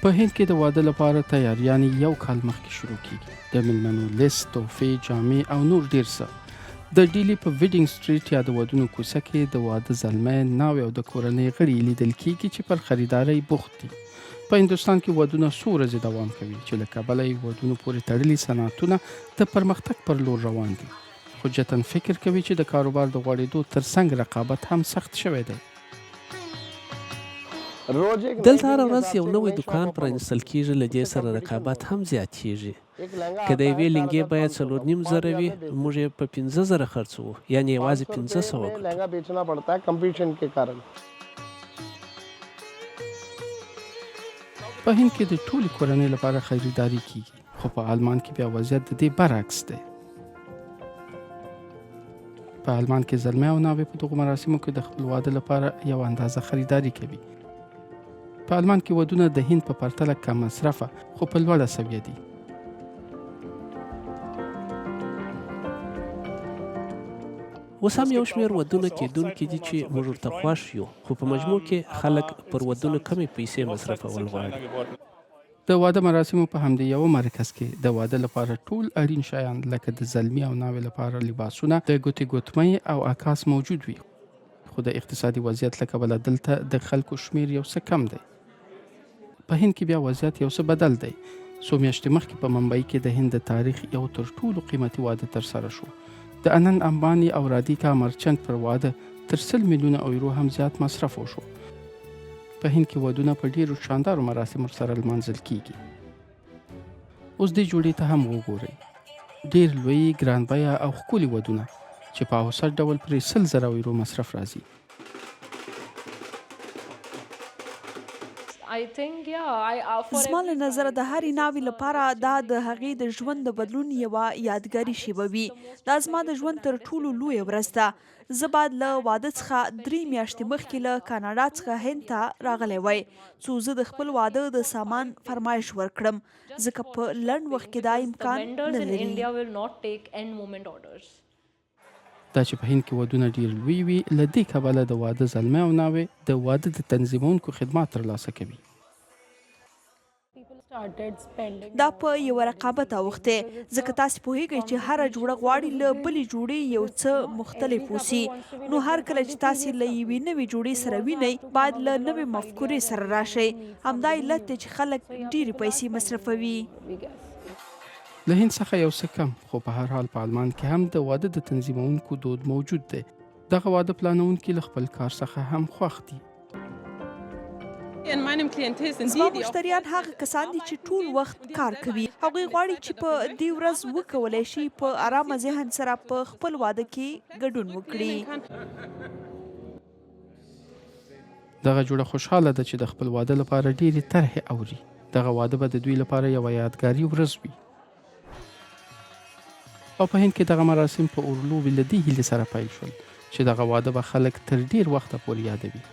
په هند کې د واده لپاره تیاریانې یو کال مخکې شروع کیږي. د میلمنو لیست، تحفې، جامې او نور ډیر څه. د ډیلی په ویډینګ سټریټ یا د ودونو کوڅه کې د واده زلمی، ناوې او د کورنۍ غړي لیدل کیږي چې پر خریدارۍ بوخت دي. په هندوستان کې ودونه څو ورځې دوام کوي چې له کبله یې ودونو پورې تړلي صنعتونه د پرمختګ پر لور روان دي. خو جتن فکر کوي چې د کاروبار د غوړېدو ترڅنګ رقابت هم سخت شوی دی. دلته هره ورځ یو نوی دکان پرانیستل کېږي، له دې سره رقابت هم زیاتېږي. که د یوې لنګې بیه 4.5 وي، موږ یې په 15,000 خرڅوو، یعنې یوازې 500 ګټو. په هند کې د ټولې کورنۍ لپاره خریداري کیږي، خو په آلمان کې بیا وضعیت د دې برعکس دی. په آلمان کې زلمی او ناوې په دغو مراسمو کې د خپل واده لپاره یو اندازه خریداري کوي. په آلمان کې ودونه د هند په پرتله کم مصرفه خو په لوړه سویه دي. اوس هم یو شمېر ودونه کېدونکي دي چې موږ ورته خوښ یو، خو په مجموع کې خلک پر ودونو کمې پیسې مصرفول غواړي. د واده مراسمو په همدې یو مرکز کې د واده لپاره ټول اړین شیان لکه د زلمی او ناوې لپاره لباسونه، د ګوتې ګوتمۍ او عکاس موجود وي. خو د اقتصادي وضعیت له کبله دلته د خلکو شمیر یو څه کم دی. په هند کې بیا وضعیت یو څه بدل دی. څو میاشتې مخکې په ممبئی کې د هند د تاریخ یو تر ټولو قیمتي واده ترسره شو. د انن امبانی او رادیکا مرچنټ پر واده تر 100 میلیونه یورو هم زیات مصرف وشو. په هند کې ودونه په ډیرو شاندارو مراسمو سره لمانځل کیږي. اوس دې جوړې ته هم وګورئ. ډیر لوی، ګران بیه او ښکلي ودونه چې په اوسط ډول پرې 100,000 یورو مصرف راځي. زما له نظره د هرې ناوې لپاره دا د هغې د ژوند د بدلون یوه یادګاري شیبه وي. دا زما د ژوند تر ټولو لویه ورځ ده. زه باید له واده څخه 3 میاشتې مخکې له کاناډا څخه هند ته راغلی وای څو زه د خپل واده د سامان فرمایش ورکړم، ځکه په لنډ وخت کې دا امکان نه لري. دا چې په هند کې ودونه ډیر لوی وي، له دې کبله د واده زلمی او ناوې د واده د تنظیمونکو خدمات ترلاسه کوي. دا په یوه رقابت اوښتی، ځکه تاسې پوهیږئ چې هره جوړه غواړي له بلې جوړې یو څه مختلف اوسي. نو هر کله چې تاسې له یوې نوې جوړې سره وینئ، باید له نوې مفکورې سره راشئ. همدا علت دی چې خلک ډېرې پیسې مصرفوي. له هند څخه یو څه کم، خو په هر حال په آلمان کې هم د واده د تنظیمونکو دود موجود دی. دغه واده پلانونکي له خپل کار څخه هم خوښ دي. زما مشتریان هغه کسان دي چې ټول وخت کار کوي. هغوی غواړي چې په دې ورځ وکولی شي په ارامه ذهن سره په خپل واده کې ګډون وکړي. دغه جوړه خوشحاله ده چې د خپل واده لپاره ډېرې طرحې اوري. دغه واده به د دوی لپاره یوه یادګاري ورځ وي. او په هند کې دغه مراسم په اورلوبې له دې هیلې سره پیل شول چې دغه واده به خلک تر ډېر وخته پورې یادوي.